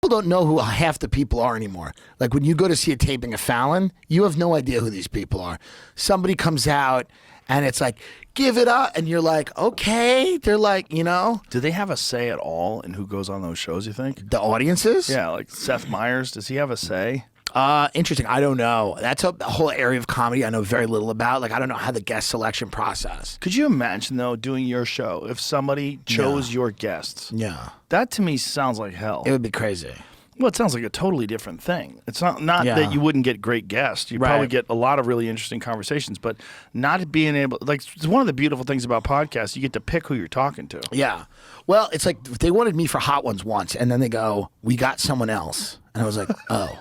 people don't know who half the people are anymore. Like when you go to see a taping of Fallon, you have no idea who these people are. Somebody comes out and it's like, give it up. And you're like, okay. They're like, you know. Do they have a say at all in who goes on those shows, you think? The audiences? Yeah, like Seth Meyers, does he have a say? Interesting. I don't know. That's a whole area of comedy I know very little about. Like, I don't know how the guest selection process. Could you imagine, though, doing your show if somebody chose your guests? Yeah. That, to me, sounds like hell. It would be crazy. Well, it sounds like a totally different thing. It's not that you wouldn't get great guests. You'd probably get a lot of really interesting conversations, but not being able... Like, it's one of the beautiful things about podcasts. You get to pick who you're talking to. Yeah. Well, it's like they wanted me for Hot Ones once, and then they go, we got someone else. And I was like, oh.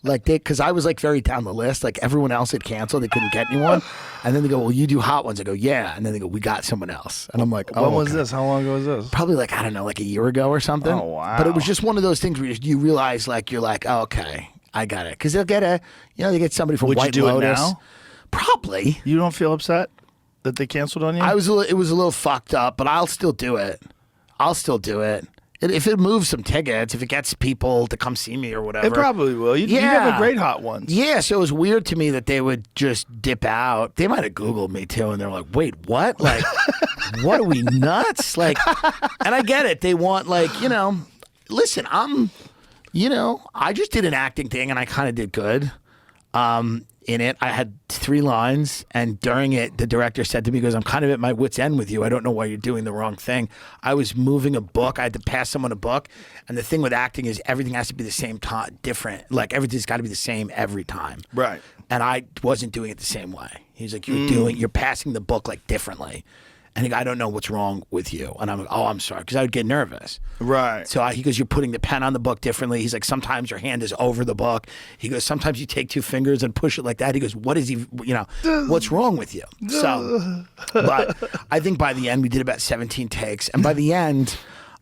Like because I was like very down the list. Like everyone else had canceled, they couldn't get anyone. And then they go, "Well, you do Hot Ones." I go, "Yeah." And then they go, "We got someone else." And I'm like, "Oh." When was this? How long ago was this? Probably like I don't know, like a year ago or something. Oh wow! But it was just one of those things where you realize, like you're like, oh, "Okay, I got it," because they'll get they get somebody from White Lotus. Would you do it now? Probably. You don't feel upset that they canceled on you? It was a little fucked up, but I'll still do it. If it moves some tickets, if it gets people to come see me or whatever. It probably will. You have a great Hot Ones. Yeah, so it was weird to me that they would just dip out. They might have Googled me too, and they're like, wait, what? Like, what are we nuts? Like, and I get it. They want listen, I just did an acting thing, and I kind of did good. In it, I had 3 lines, and during it, the director said to me, he goes, I'm kind of at my wit's end with you. I don't know why you're doing the wrong thing. I was moving a book. I had to pass someone a book, and the thing with acting is everything has to be the same time, different. Like, everything's got to be the same every time. Right. And I wasn't doing it the same way. He's like, you're passing the book, like, differently. And he goes, I don't know what's wrong with you. And I'm like, oh, I'm sorry, because I would get nervous. Right. So he goes, you're putting the pen on the book differently. He's like, sometimes your hand is over the book. He goes, sometimes you take 2 fingers and push it like that. He goes, what is what's wrong with you? So, but I think by the end, we did about 17 takes. And by the end,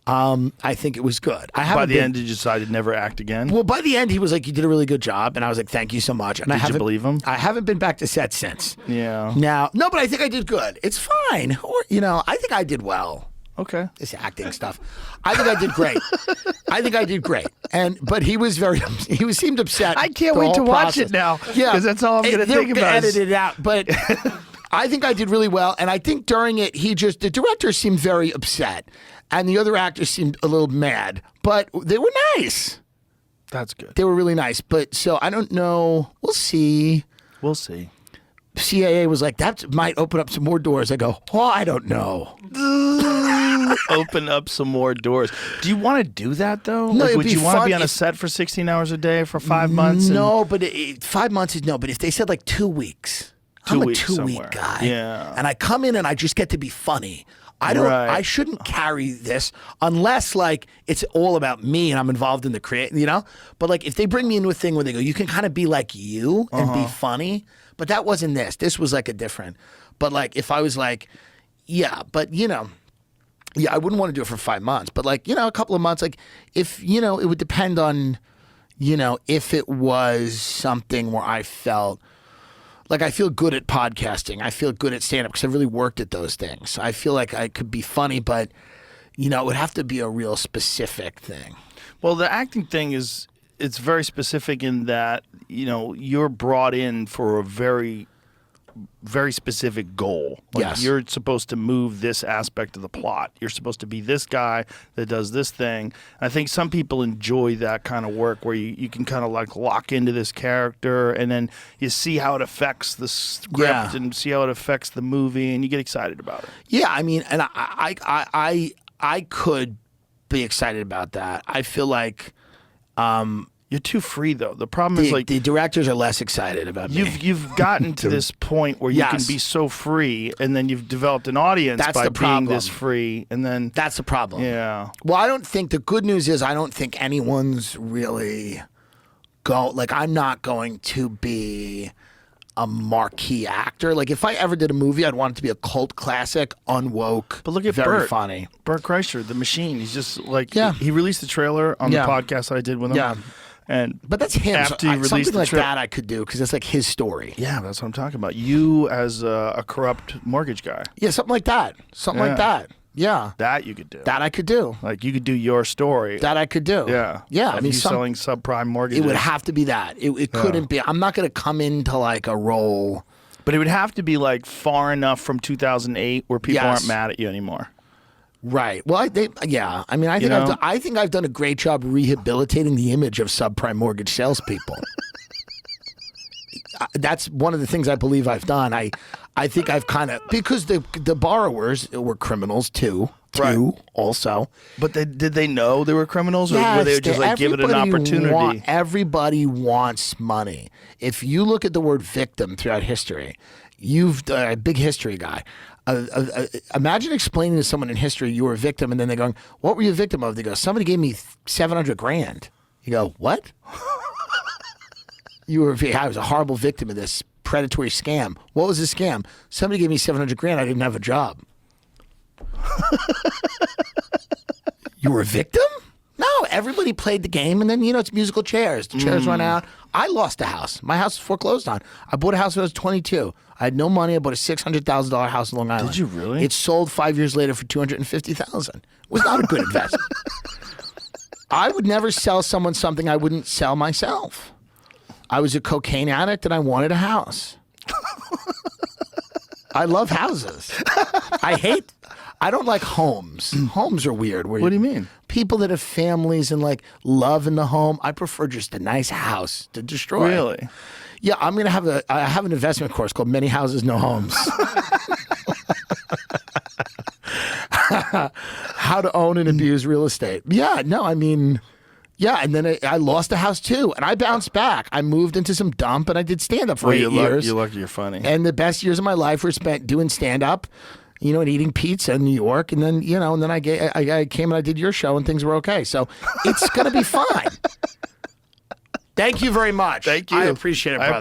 I think it was good. By the end, did you decide to never act again? Well, by the end, he was like, you did a really good job. And I was like, thank you so much. And did you believe him? I haven't been back to set since. Yeah. No, but I think I did good. It's fine. Or, I think I did well. Okay. This acting stuff. I think I did great. But he was he seemed upset. I can't wait to watch it now. Yeah. Because that's all I'm going to think about. Edit it out. But I think I did really well. And I think during it, the director seemed very upset. And the other actors seemed a little mad, but they were nice. That's good. They were really nice. But so I don't know. We'll see. CAA was like, that might open up some more doors. I go, oh, I don't know. Open up some more doors. Do you want to do that, though? No, would you want to be on a set for 16 hours a day for 5 months? No, but 5 months is no. But if they said like 2 weeks, I'm a 2-week guy. Yeah. And I come in and I just get to be funny. I shouldn't carry this unless like it's all about me and I'm involved in the but like if they bring me into a thing where they go, you can kind of be like you and be funny, but that wasn't this. This was like a different, but like if I was like, yeah, but I wouldn't want to do it for 5 months, but like, a couple of months, like if, it would depend on, if it was something where I felt like I feel good at podcasting. I feel good at stand-up because I really worked at those things. I feel like I could be funny, but, it would have to be a real specific thing. Well, the acting thing it's very specific in that, you're brought in for a very, very specific goal. Like yes. You're supposed to move this aspect of the plot. You're supposed to be this guy that does this thing. I think some people enjoy that kind of work where you can kind of like lock into this character and then you see how it affects the script and see how it affects the movie and you get excited about it. Yeah, I mean, and I could be excited about that. I feel like you're too free, though. The problem is like the directors are less excited about me. You've gotten to this point where you can be so free, and then you've developed an audience by being this free, and then that's the problem. Yeah. Well, I don't think the good news is I don't think anyone's really I'm not going to be a marquee actor. Like if I ever did a movie, I'd want it to be a cult classic, unwoke, but look at very funny. Bert Kreischer, the Machine. He's just like he released the trailer on the podcast that I did with him. Yeah. But that's him. After he released something like that I could do because it's like his story. Yeah, that's what I'm talking about. You as a corrupt mortgage guy. Yeah, something like that. Something like that. Yeah. That you could do. That I could do. Like you could do your story. That I could do. Yeah. Yeah. I mean, selling subprime mortgages. It would have to be that. It couldn't be. I'm not going to come into like a role. But it would have to be like far enough from 2008 where people aren't mad at you anymore. Right. Well, I think I think I've done a great job rehabilitating the image of subprime mortgage salespeople. That's one of the things I believe I've done. I think I've kind of, because the borrowers were criminals too also. But did they know they were criminals, or were they just like give it an opportunity? Everybody wants money. If you look at the word victim throughout history, you've a big history guy. Imagine explaining to someone in history you were a victim, and then they're going, "What were you a victim of?" They go, "Somebody gave me $700,000." You go, "What?" I was a horrible victim of this predatory scam. What was the scam? Somebody gave me $700,000. I didn't have a job. You were a victim? No, everybody played the game, and then, it's musical chairs. The chairs run out. I lost a house. My house was foreclosed on. I bought a house when I was 22. I had no money. I bought a $600,000 house in Long Island. Did you really? It sold 5 years later for $250,000. It was not a good investment. I would never sell someone something I wouldn't sell myself. I was a cocaine addict and I wanted a house. I love houses. I don't like homes. Homes are weird. What do you mean? People that have families and like love in the home. I prefer just a nice house to destroy. Really? Yeah, I'm going to I have an investment course called Many Houses, No Homes. How to own and abuse real estate. Yeah, no, I mean... Yeah, and then I lost a house too, and I bounced back. I moved into some dump, and I did stand-up for 8 years. You're lucky you're funny. And the best years of my life were spent doing stand-up, and eating pizza in New York, and then, and then I came and I did your show, and things were okay. So it's going to be fine. Thank you very much. Thank you. I appreciate it, brother.